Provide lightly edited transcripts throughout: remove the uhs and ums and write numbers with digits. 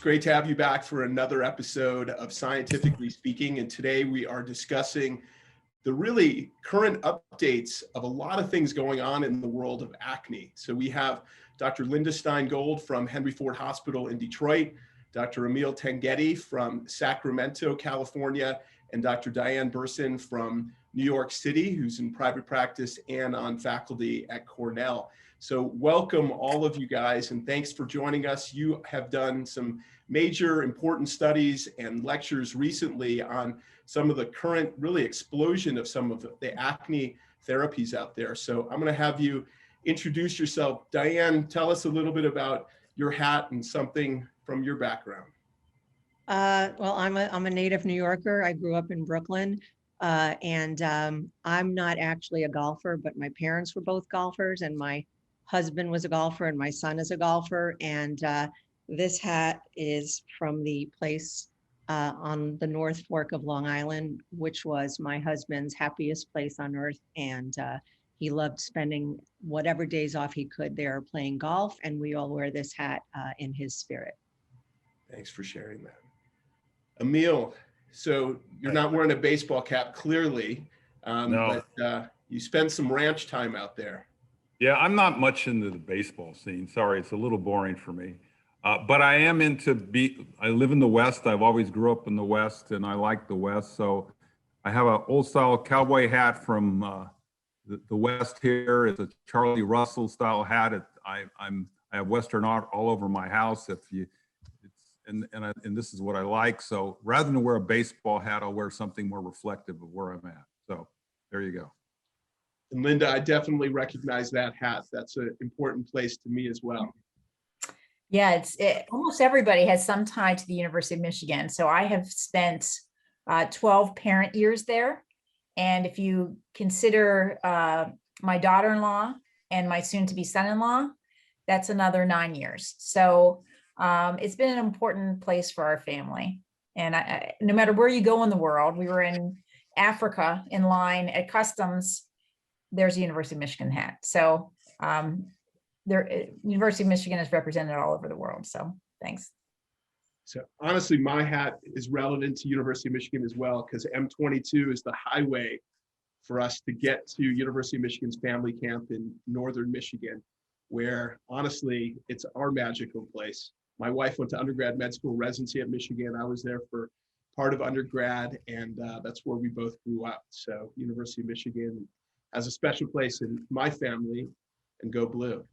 great to have you back for another episode of Scientifically Speaking. And today we are discussing the really current updates of a lot of things going on in the world of acne. So we have Dr. Stein Gold from Henry Ford Hospital in Detroit, Dr. Emil Tanghetti from Sacramento, California, and Dr. Diane Berson from New York City, who's in private practice and on faculty at Cornell. So welcome all of you guys, and thanks for joining us. You have done some major important studies and lectures recently on some of the current really explosion of some of the acne therapies out there. So I'm going to have you introduce yourself. Diane, tell us a little bit about your hat and something from your background. Well, I'm a native New Yorker. I grew up in Brooklyn, and I'm not actually a golfer, but my parents were both golfers, and my husband was a golfer, and my son is a golfer. And this hat is from the place on the North Fork of Long Island, which was my husband's happiest place on earth. And he loved spending whatever days off he could there playing golf, and we all wear this hat in his spirit. Thanks for sharing that. Emil, so you're not wearing a baseball cap, clearly, No. but you spend some ranch time out there. Yeah, I'm not much into the baseball scene. Sorry, it's a little boring for me. But I am I live in the West. I've always grew up in the West, and I like the West. So I have an old style cowboy hat from the West here. It's a Charlie Russell style hat. I have Western art all over my house. And this is what I like. So rather than wear a baseball hat, I'll wear something more reflective of where I'm at. So there you go. And Linda, I definitely recognize that hat. That's an important place to me as well. Yeah, almost everybody has some tie to the University of Michigan. So I have spent 12 parent years there. And if you consider my daughter-in-law and my soon-to-be son-in-law, that's another 9 years. So it's been an important place for our family. And no matter where you go in the world, we were in Africa in line at customs, there's a University of Michigan hat. So University of Michigan is represented all over the world. So thanks. So honestly, my hat is relevant to University of Michigan as well, because M22 is the highway for us to get to University of Michigan's family camp in northern Michigan, where honestly, it's our magical place. My wife went to undergrad med school residency at Michigan. I was there for part of undergrad, and that's where we both grew up. So University of Michigan has a special place in my family, and go blue.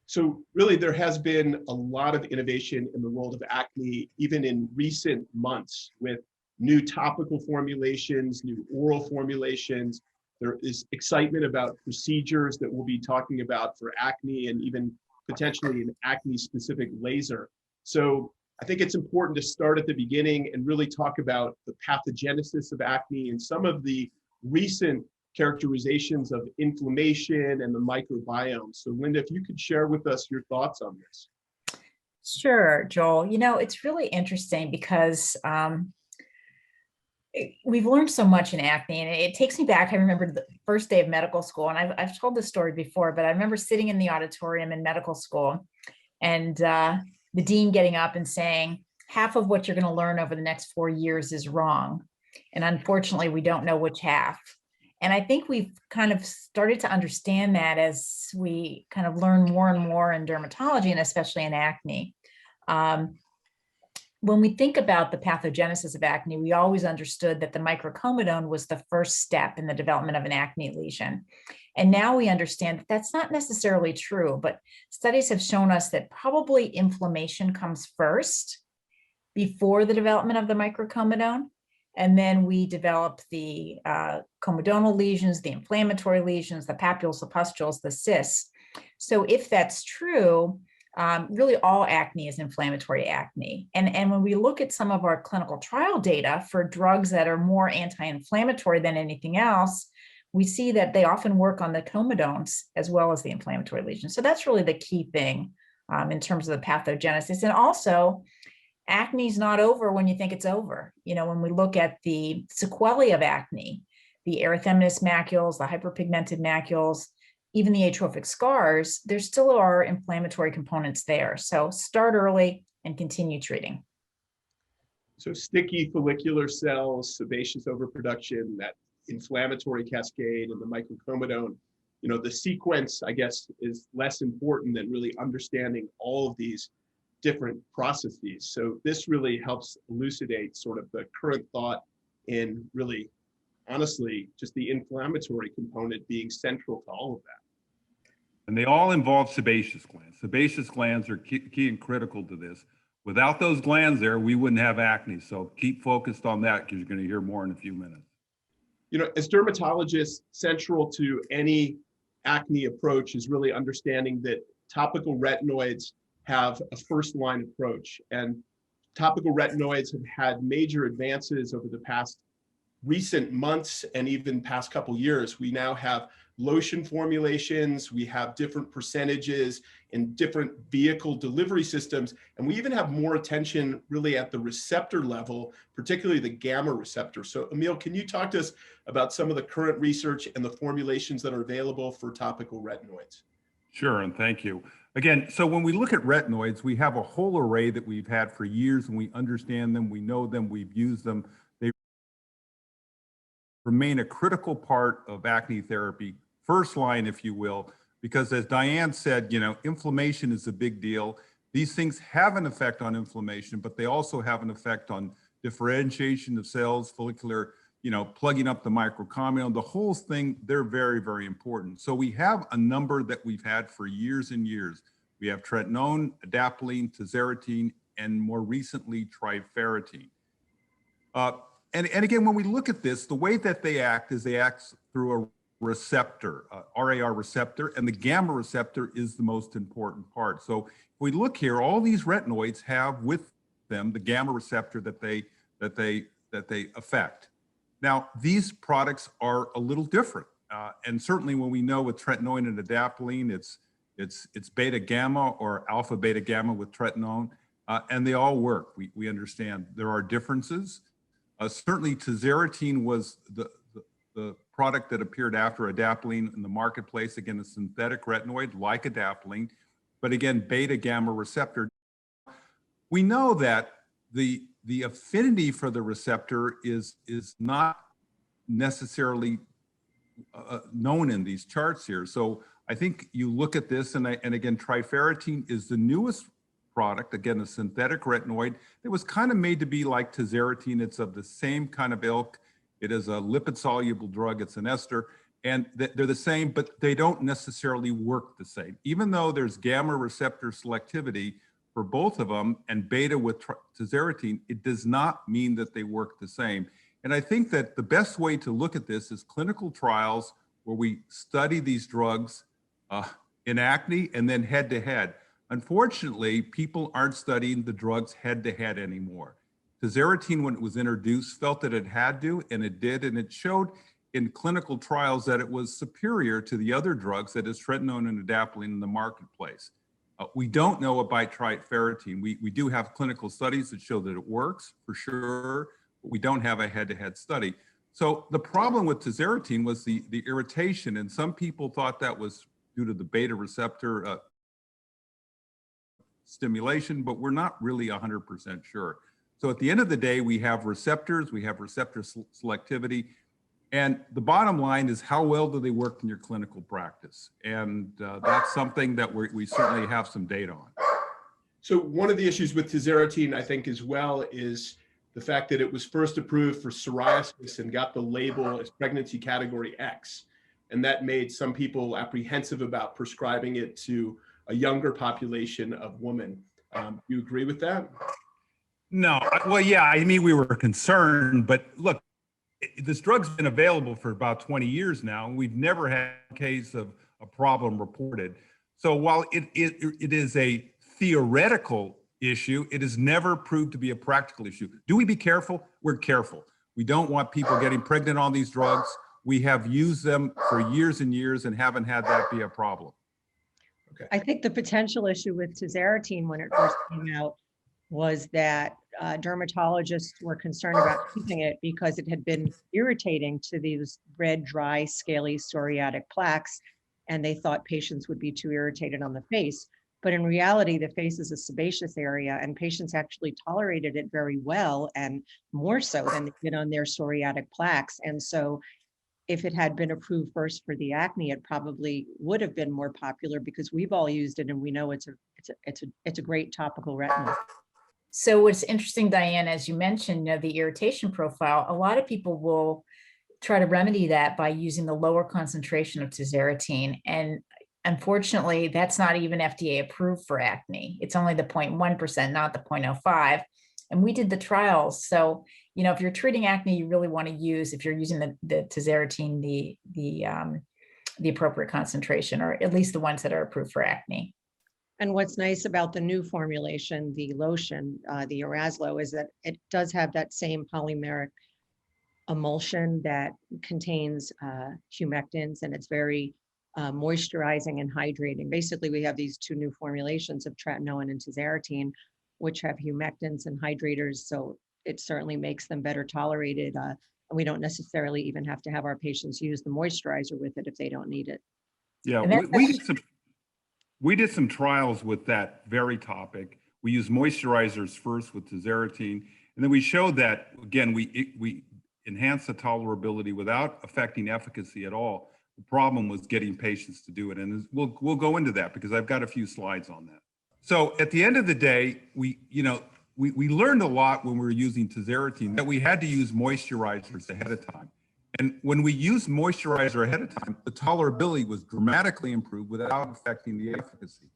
So really, there has been a lot of innovation in the world of acne, even in recent months, with new topical formulations, new oral formulations. There is excitement about procedures that we'll be talking about for acne, and even potentially an acne-specific laser. So I think it's important to start at the beginning and really talk about the pathogenesis of acne and some of the recent characterizations of inflammation and the microbiome. So Linda, if you could share with us your thoughts on this. Sure, Joel. You know, it's really interesting because we've learned so much in acne, and it takes me back. I remember the first day of medical school, and I've told this story before, but I remember sitting in the auditorium in medical school, and the dean getting up and saying, half of what you're going to learn over the next 4 years is wrong. And unfortunately, we don't know which half. And I think we've kind of started to understand that as we kind of learn more and more in dermatology, and especially in acne. When we think about the pathogenesis of acne, we always understood that the microcomedone was the first step in the development of an acne lesion. And now we understand that that's not necessarily true, but studies have shown us that probably inflammation comes first before the development of the microcomedone. And then we develop the comedonal lesions, the inflammatory lesions, the papules, the pustules, the cysts. So if that's true, really all acne is inflammatory acne. And when we look at some of our clinical trial data for drugs that are more anti-inflammatory than anything else, we see that they often work on the comedones as well as the inflammatory lesions. So that's really the key thing in terms of the pathogenesis. And also, acne is not over when you think it's over. You know, when we look at the sequelae of acne, the erythematous macules, the hyperpigmented macules, even the atrophic scars, there still are inflammatory components there. So start early and continue treating. So sticky follicular cells, sebaceous overproduction, that inflammatory cascade, and the microcomedone, the sequence, I guess, is less important than really understanding all of these different processes. So this really helps elucidate sort of the current thought in really, honestly, just the inflammatory component being central to all of that. And they all involve sebaceous glands. Sebaceous glands are key and critical to this. Without those glands there, we wouldn't have acne. So keep focused on that because you're going to hear more in a few minutes. As dermatologists, central to any acne approach is really understanding that topical retinoids have a first line approach. And topical retinoids have had major advances over the past recent months and even past couple years. We now have lotion formulations, we have different percentages and different vehicle delivery systems, and we even have more attention really at the receptor level, particularly the gamma receptor. So Emil, can you talk to us about some of the current research and the formulations that are available for topical retinoids? Sure, and thank you. Again, so when we look at retinoids, we have a whole array that we've had for years, and we understand them, we know them, we've used them. They remain a critical part of acne therapy, first line, if you will, because as Diane said, inflammation is a big deal. These things have an effect on inflammation, but they also have an effect on differentiation of cells, follicular, plugging up the microcomedone, the whole thing. They're very, very important. So we have a number that we've had for years and years. We have tretinoin, adapalene, tazarotene, and more recently, trifarotene. And again, when we look at this, the way that they act is they act through a receptor, RAR receptor, and the gamma receptor is the most important part. So if we look here, all these retinoids have with them the gamma receptor that they affect. Now, these products are a little different. And certainly when we know with tretinoin and adapalene, it's beta gamma or alpha beta gamma with tretinoin, and they all work. We understand there are differences. Certainly tazarotene was the product that appeared after adapalene in the marketplace. Again, a synthetic retinoid like adapalene, but again, beta gamma receptor. We know that the affinity for the receptor is not necessarily known in these charts here. So I think you look at this, and again, trifarotene is the newest product, again, a synthetic retinoid. It was kind of made to be like tazarotene. It's of the same kind of ilk. It is a lipid-soluble drug. It's an ester, and they're the same, but they don't necessarily work the same. Even though there's gamma receptor selectivity for both of them and beta with tazarotene, it does not mean that they work the same. And I think that the best way to look at this is clinical trials where we study these drugs in acne and then head-to-head. Unfortunately, people aren't studying the drugs head-to-head anymore. Tazarotene, when it was introduced, felt that it had to, and it did, and it showed in clinical trials that it was superior to the other drugs, that is tretinoin and adapalene in the marketplace. We don't know about trifarotene. We do have clinical studies that show that it works, for sure, but we don't have a head-to-head study. So the problem with tazarotene was the irritation, and some people thought that was due to the beta receptor stimulation, but we're not really 100% sure. So at the end of the day, we have receptors, we have receptor selectivity, and the bottom line is how well do they work in your clinical practice? And that's something that we certainly have some data on. So one of the issues with tazarotene, I think, as well, is the fact that it was first approved for psoriasis and got the label as pregnancy category X. And that made some people apprehensive about prescribing it to a younger population of women. Do you agree with that? No, well, yeah, I mean, we were concerned, but look, this drug's been available for about 20 years now, and we've never had a case of a problem reported. So while it is a theoretical issue, it has never proved to be a practical issue. Do we be careful? We're careful. We don't want people getting pregnant on these drugs. We have used them for years and years and haven't had that be a problem. Okay. I think the potential issue with tazarotene when it first came out was that dermatologists were concerned about using it because it had been irritating to these red, dry, scaly psoriatic plaques, and they thought patients would be too irritated on the face. But in reality, the face is a sebaceous area, and patients actually tolerated it very well, and more so than they did on their psoriatic plaques. And so if it had been approved first for the acne, it probably would have been more popular because we've all used it and we know it's a great topical retinol. So what's interesting, Diane, as you mentioned, the irritation profile, a lot of people will try to remedy that by using the lower concentration of tazarotene. And unfortunately, that's not even FDA approved for acne. It's only the 0.1%, not the 0.05. And we did the trials. So, if you're treating acne, you really want to use, if you're using the tazarotene, the appropriate concentration, or at least the ones that are approved for acne. And what's nice about the new formulation, the lotion, the Eraslo, is that it does have that same polymeric emulsion that contains humectants, and it's very moisturizing and hydrating. Basically, we have these two new formulations of tretinoin and tazarotene, which have humectants and hydrators, so it certainly makes them better tolerated. And we don't necessarily even have to have our patients use the moisturizer with it if they don't need it. Yeah, we did some trials with that very topic. We used moisturizers first with tazarotene, and then we showed that, again, we enhanced the tolerability without affecting efficacy at all. The problem was getting patients to do it, and we'll go into that because I've got a few slides on that. So at the end of the day, we learned a lot when we were using tazarotene, that we had to use moisturizers ahead of time. And when we used moisturizer ahead of time, the tolerability was dramatically improved without affecting the efficacy.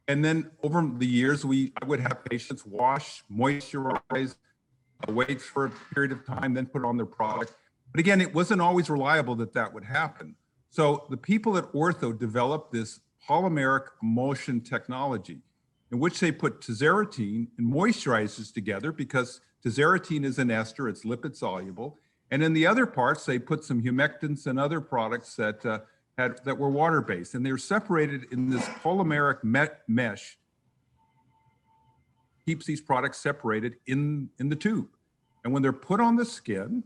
And then over the years, I would have patients wash, moisturize, wait for a period of time, then put on their product. But again, it wasn't always reliable that would happen. So the people at Ortho developed this polymeric emulsion technology in which they put tazarotene and moisturizers together, because tazarotene is an ester, it's lipid soluble. And in the other parts, they put some humectants and other products that were water-based, and they were separated in this polymeric mesh. Keeps these products separated in the tube. And when they're put on the skin,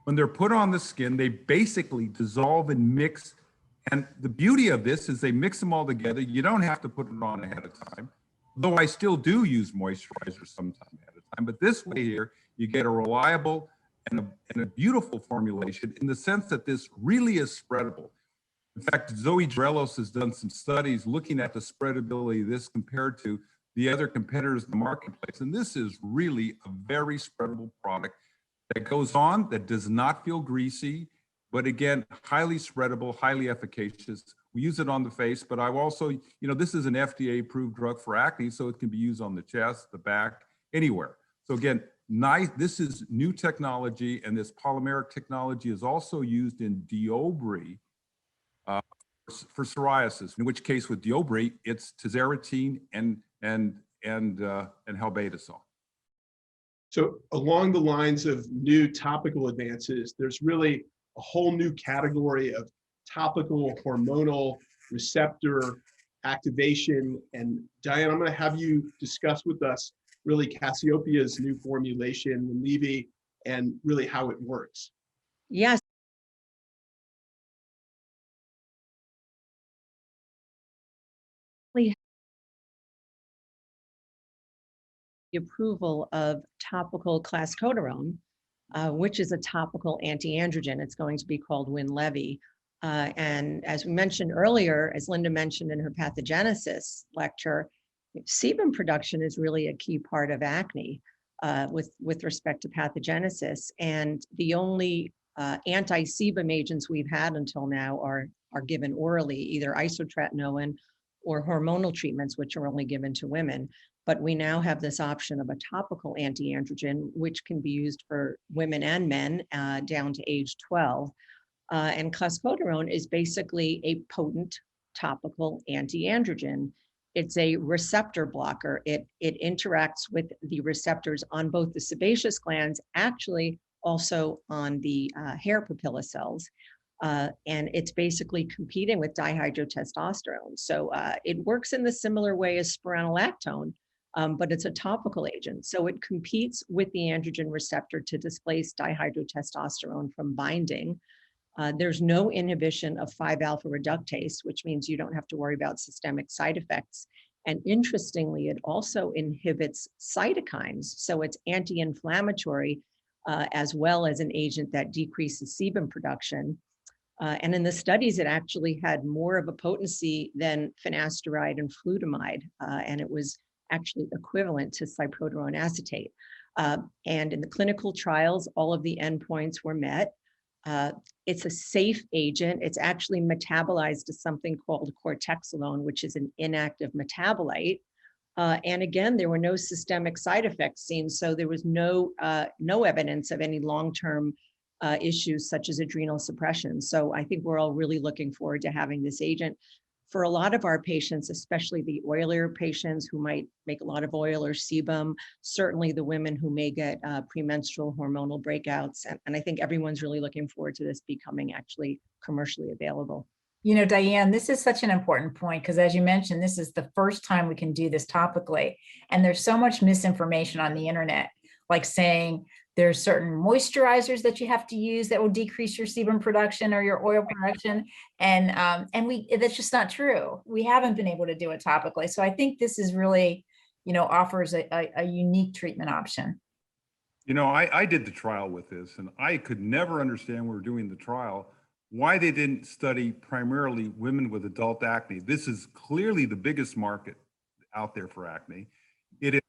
they basically dissolve and mix. And the beauty of this is they mix them all together. You don't have to put it on ahead of time, though I still do use moisturizer sometime ahead of time. But this way here, you get a reliable and a beautiful formulation in the sense that this really is spreadable. In fact, Zoe Drelos has done some studies looking at the spreadability of this compared to the other competitors in the marketplace. And this is really a very spreadable product that goes on, that does not feel greasy, but again, highly spreadable, highly efficacious. We use it on the face, but I've also, this is an FDA approved drug for acne, so it can be used on the chest, the back, anywhere. So again, nice. This is new technology, and this polymeric technology is also used in Diobri for psoriasis. In which case, with Diobri, it's tazarotene and helbetazole. So along the lines of new topical advances, there's really a whole new category of topical hormonal receptor activation. And Diane, I'm going to have you discuss with us really Cassiopeia's new formulation, Levy, and really how it works. Yes. The approval of topical clascoterone, which is a topical anti-androgen. It's going to be called Winlevi. And as we mentioned earlier, as Linda mentioned in her pathogenesis lecture, sebum production is really a key part of acne with respect to pathogenesis. And the only anti-sebum agents we've had until now are given orally, either isotretinoin or hormonal treatments, which are only given to women. But we now have this option of a topical anti-androgen, which can be used for women and men down to age 12. And clascoterone is basically a potent topical anti-androgen. It's a receptor blocker. It interacts with the receptors on both the sebaceous glands, actually also on the hair papilla cells. And it's basically competing with dihydrotestosterone. So it works in the similar way as spironolactone, but it's a topical agent. So it competes with the androgen receptor to displace dihydrotestosterone from binding. There's no inhibition of 5-alpha reductase, which means you don't have to worry about systemic side effects. And interestingly, it also inhibits cytokines. So it's anti-inflammatory as well as an agent that decreases sebum production. And in the studies, it actually had more of a potency than finasteride and flutamide, and it was actually equivalent to cyproterone acetate. And in the clinical trials, all of the endpoints were met. It's a safe agent. It's actually metabolized to something called cortexolone, which is an inactive metabolite. And again, there were no systemic side effects seen, so there was no evidence of any long-term issues such as adrenal suppression. So I think we're all really looking forward to having this agent. For a lot of our patients, especially the oilier patients who might make a lot of oil or sebum, certainly the women who may get premenstrual hormonal breakouts. And I think everyone's really looking forward to this becoming actually commercially available. You know, Diane, this is such an important point because, as you mentioned, this is the first time we can do this topically. And there's so much misinformation on the internet, like saying there's certain moisturizers that you have to use that will decrease your sebum production or your oil production. And that's just not true. We haven't been able to do it topically. So I think this is really, you know, offers a unique treatment option. You know, I did the trial with this, and I could never understand when we were doing the trial why they didn't study primarily women with adult acne. This is clearly the biggest market out there for acne. It is,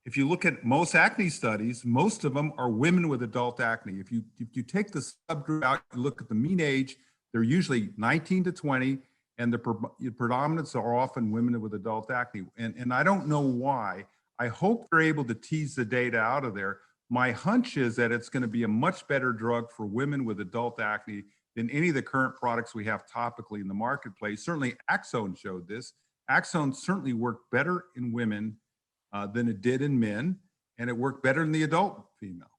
if you look at most acne studies, most of them are women with adult acne. If you take the subgroup out, you look at the mean age, they're usually 19 to 20, and the predominance are often women with adult acne. And I don't know why. I hope they're able to tease the data out of there. My hunch is that it's going to be a much better drug for women with adult acne than any of the current products we have topically in the marketplace. Certainly Axone showed this. Axone certainly worked better in women than it did in men, and it worked better in the adult female.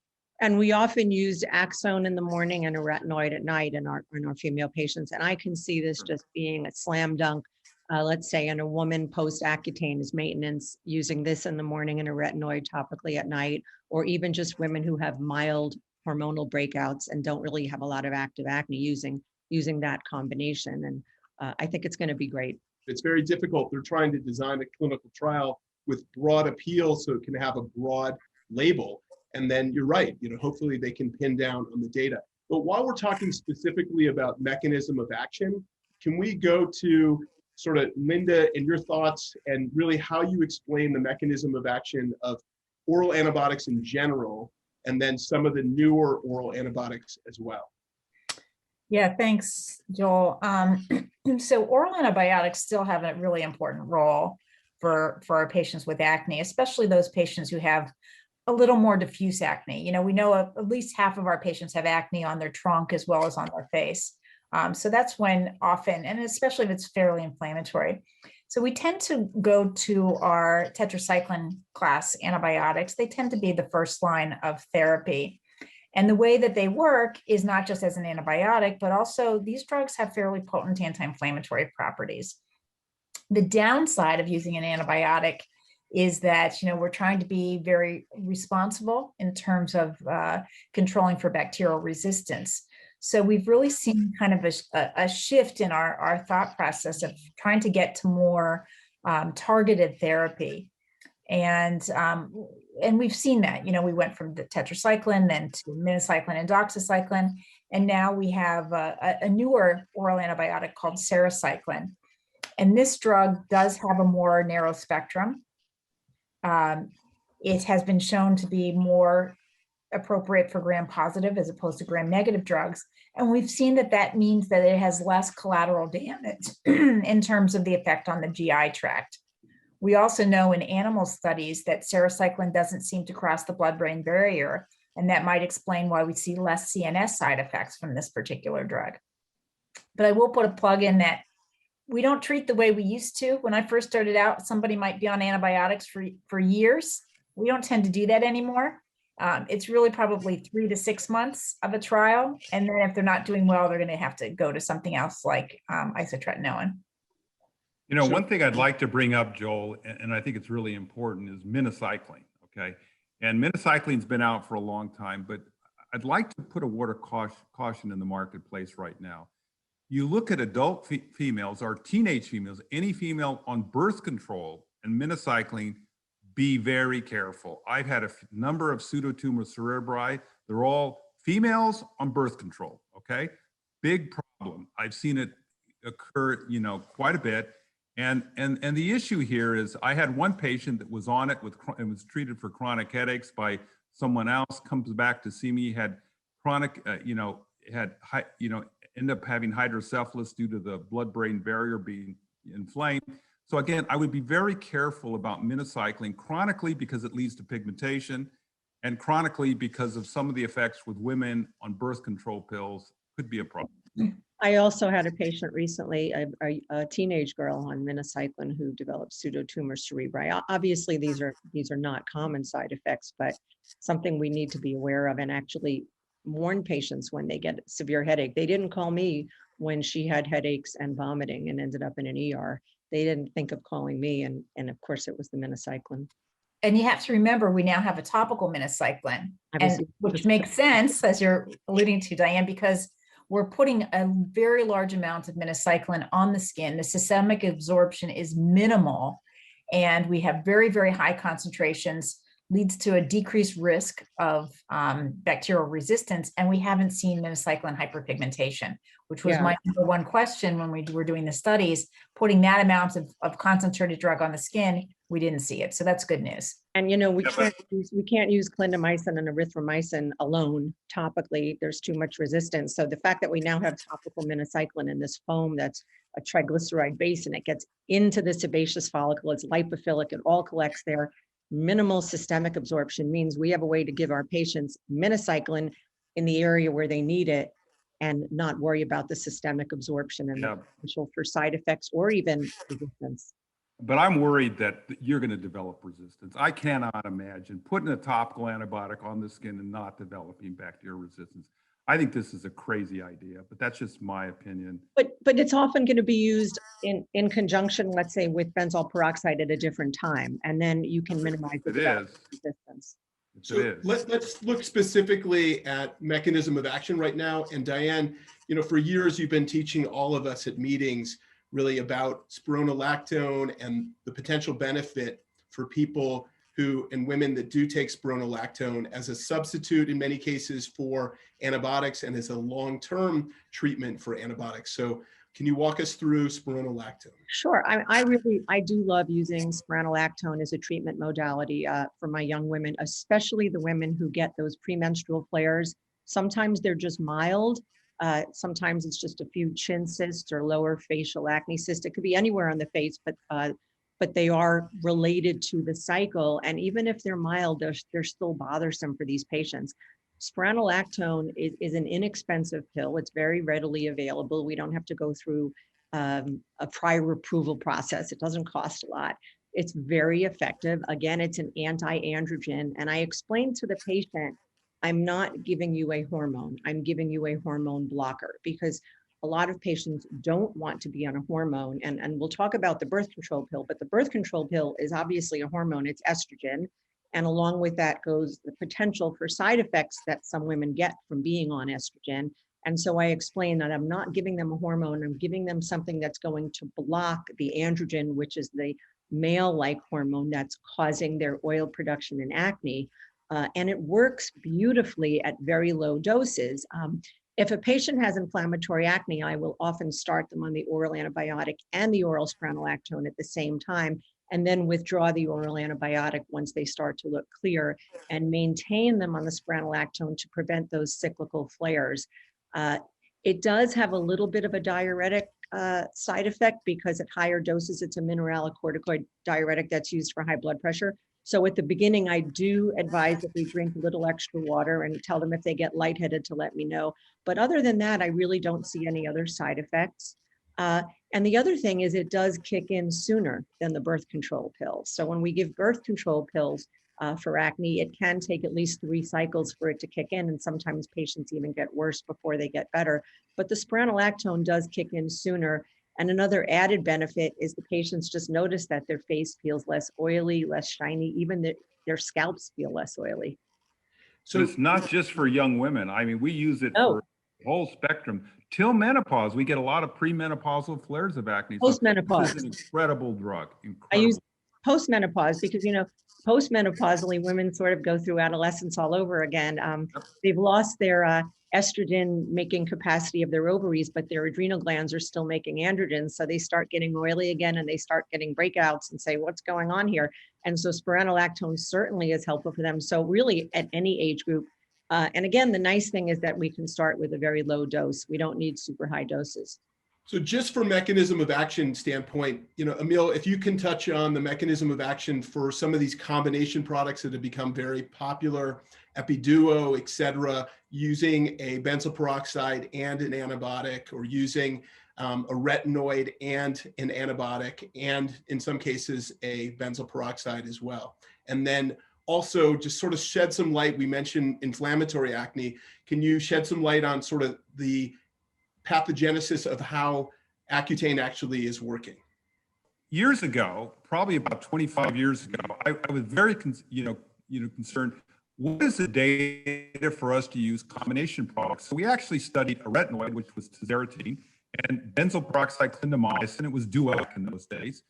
And we often used Axone in the morning and a retinoid at night in our female patients. And I can see this just being a slam dunk, let's say in a woman post-Accutane as maintenance, using this in the morning and a retinoid topically at night, or even just women who have mild hormonal breakouts and don't really have a lot of active acne using that combination. And I think it's going to be great. It's very difficult. They're trying to design a clinical trial with broad appeal so it can have a broad label. And then you're right, you know, hopefully they can pin down on the data. But while we're talking specifically about mechanism of action, can we go to sort of Linda and your thoughts and really how you explain the mechanism of action of oral antibiotics in general, and then some of the newer oral antibiotics as well? Yeah, thanks, Joel. So oral antibiotics still have a really important role for our patients with acne, especially those patients who have a little more diffuse acne. You know, we know at least half of our patients have acne on their trunk as well as on their face. So that's when often, and especially if it's fairly inflammatory. So we tend to go to our tetracycline class antibiotics. They tend to be the first line of therapy. And the way that they work is not just as an antibiotic, but also these drugs have fairly potent anti-inflammatory properties. The downside of using an antibiotic is that, you know, we're trying to be very responsible in terms of controlling for bacterial resistance. So we've really seen kind of a shift in our thought process of trying to get to more targeted therapy. And we've seen that, you know, we went from the tetracycline, then to minicycline and doxycycline, and now we have a newer oral antibiotic called sarecycline. And this drug does have a more narrow spectrum. It has been shown to be more appropriate for gram-positive as opposed to gram-negative drugs. And we've seen that that means that it has less collateral damage in terms of the effect on the GI tract. We also know in animal studies that sarecycline doesn't seem to cross the blood-brain barrier, and that might explain why we see less CNS side effects from this particular drug. But I will put a plug in that we don't treat the way we used to. When I first started out, somebody might be on antibiotics for years. We don't tend to do that anymore. It's really probably 3 to 6 months of a trial. And then if they're not doing well, they're going to have to go to something else like isotretinoin. You know, one thing I'd like to bring up, Joel, and I think it's really important, is minicycline, okay? And minicycline's been out for a long time, but I'd like to put a word of caution in the marketplace right now. You look at adult females or teenage females, any female on birth control and minocycline, be very careful. I've had a number of pseudotumor cerebri. They're all females on birth control, okay? Big problem. I've seen it occur, you know, quite a bit. And the issue here is I had one patient that was on it and was treated for chronic headaches by someone else, comes back to see me, had chronic, ended up having hydrocephalus due to the blood-brain barrier being inflamed. So again, I would be very careful about minocycline chronically because it leads to pigmentation, and chronically because of some of the effects with women on birth control pills could be a problem. I also had a patient recently, a teenage girl on minocycline who developed pseudotumor cerebri. Obviously, these are not common side effects, but something we need to be aware of and actually warn patients when they get severe headache. They didn't call me when she had headaches and vomiting and ended up in an ER. They didn't think of calling me, and of course it was the minocycline. And you have to remember, we now have a topical minocycline, Obviously, which makes sense, as you're alluding to, Diane, because we're putting a very large amount of minocycline on the skin. The systemic absorption is minimal, and we have very, very high concentrations, leads to a decreased risk of bacterial resistance. And we haven't seen minocycline hyperpigmentation, which was my number one question when we were doing the studies. Putting that amount of concentrated drug on the skin, we didn't see it. So that's good news. And you know, we can't use clindamycin and erythromycin alone topically. There's too much resistance. So the fact that we now have topical minocycline in this foam that's a triglyceride base and it gets into the sebaceous follicle, it's lipophilic, it all collects there. Minimal systemic absorption means we have a way to give our patients minocycline in the area where they need it and not worry about the systemic absorption and the potential for side effects or even resistance. But I'm worried that you're going to develop resistance. I cannot imagine putting a topical antibiotic on the skin and not developing bacterial resistance. I think this is a crazy idea, but that's just my opinion. But it's often going to be used in conjunction, let's say, with benzoyl peroxide at a different time, and then you can minimize the resistance. So let's look specifically at mechanism of action right now. And Diane, you know, for years you've been teaching all of us at meetings really about spironolactone and the potential benefit for people who and women that do take spironolactone as a substitute in many cases for antibiotics and as a long-term treatment for antibiotics. So can you walk us through spironolactone? Sure. I do love using spironolactone as a treatment modality for my young women, especially the women who get those premenstrual flares. Sometimes they're just mild. Sometimes it's just a few chin cysts or lower facial acne cysts. It could be anywhere on the face, but they are related to the cycle. And even if they're mild, they're still bothersome for these patients. Spironolactone is an inexpensive pill. It's very readily available. We don't have to go through a prior approval process. It doesn't cost a lot. It's very effective. Again, it's an anti-androgen. And I explained to the patient, I'm not giving you a hormone. I'm giving you a hormone blocker because a lot of patients don't want to be on a hormone. And we'll talk about the birth control pill, but the birth control pill is obviously a hormone. It's estrogen. And along with that goes the potential for side effects that some women get from being on estrogen. And so I explained that I'm not giving them a hormone. I'm giving them something that's going to block the androgen, which is the male-like hormone that's causing their oil production in acne. And it works beautifully at very low doses. If a patient has inflammatory acne, I will often start them on the oral antibiotic and the oral spironolactone at the same time, and then withdraw the oral antibiotic once they start to look clear and maintain them on the spironolactone to prevent those cyclical flares. It does have a little bit of a diuretic side effect because at higher doses, it's a mineralocorticoid diuretic that's used for high blood pressure. So at the beginning, I do advise that they drink a little extra water and tell them if they get lightheaded to let me know. But other than that, I really don't see any other side effects. And the other thing is it does kick in sooner than the birth control pill. So when we give birth control pills for acne, it can take at least 3 cycles for it to kick in. And sometimes patients even get worse before they get better. But the spironolactone does kick in sooner. And another added benefit is the patients just notice that their face feels less oily, less shiny, even their scalps feel less oily. So it's not just for young women. I mean, we use it No. for the whole spectrum till menopause. We get a lot of premenopausal flares of acne. So Postmenopause. this is an incredible drug. I Incredible. use postmenopause because, postmenopausally women sort of go through adolescence all over again. They've lost their estrogen making capacity of their ovaries, but their adrenal glands are still making androgens. So they start getting oily again and they start getting breakouts and say, what's going on here? And so spironolactone certainly is helpful for them. So really at any age group. And again, the nice thing is that we can start with a very low dose. We don't need super high doses. So just for mechanism of action standpoint, Emil, if you can touch on the mechanism of action for some of these combination products that have become very popular, Epiduo, et cetera, using a benzoyl peroxide and an antibiotic, or using a retinoid and an antibiotic, and in some cases, a benzoyl peroxide as well. And then also just sort of shed some light, we mentioned inflammatory acne. Can you shed some light on sort of the pathogenesis of how Accutane actually is working? Years ago, probably about 25 years ago, I was very concerned. What is the data for us to use combination products? So we actually studied a retinoid, which was tazarotene, and benzoyl peroxide clindamycin. It was Duoc in those days.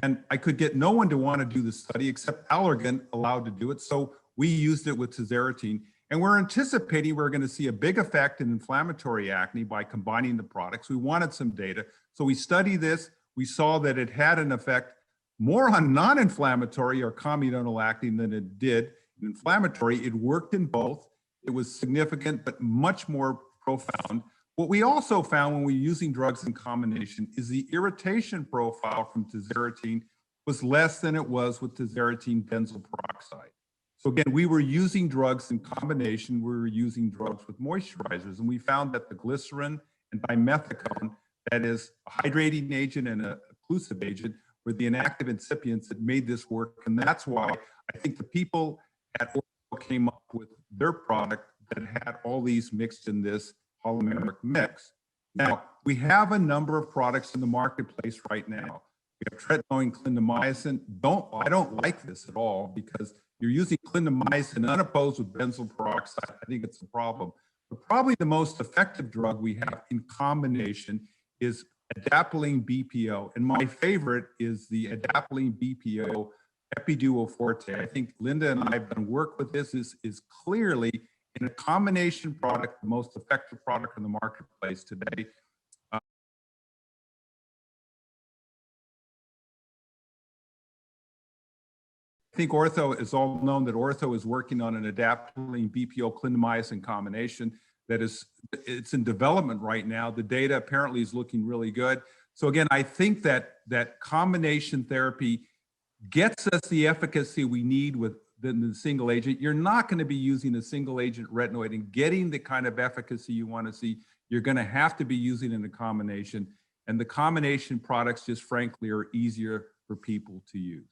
And I could get no one to want to do the study except Allergan allowed to do it. So we used it with tazarotene. And we're anticipating we're going to see a big effect in inflammatory acne by combining the products. We wanted some data. So we studied this. We saw that it had an effect more on non-inflammatory or comedonal acne than it did inflammatory. It worked in both. It was significant, but much more profound. What we also found when we were using drugs in combination is the irritation profile from tazarotene was less than it was with tazarotene benzoyl peroxide. So again, we were using drugs in combination. We were using drugs with moisturizers, and we found that the glycerin and dimethicone, that is a hydrating agent and a occlusive agent, were the inactive excipients that made this work. And that's why I think the people at Ortho came up with their product that had all these mixed in this polymeric mix. Now, we have a number of products in the marketplace right now. We have tretinoin, clindamycin. I don't like this at all because you're using clindamycin unopposed with benzoyl peroxide. I think it's a problem. But probably the most effective drug we have in combination is adapalene BPO. And my favorite is the adapalene BPO Epiduo Forte. I think Linda and I have done work with this. This is clearly in a combination product, the most effective product in the marketplace today. I think Ortho is all known that Ortho is working on an adapalene BPO clindamycin combination it's in development right now. The data apparently is looking really good. So again, I think that combination therapy gets us the efficacy we need with the single agent. You're not going to be using a single agent retinoid and getting the kind of efficacy you want to see. You're going to have to be using it in a combination, and the combination products just frankly are easier for people to use.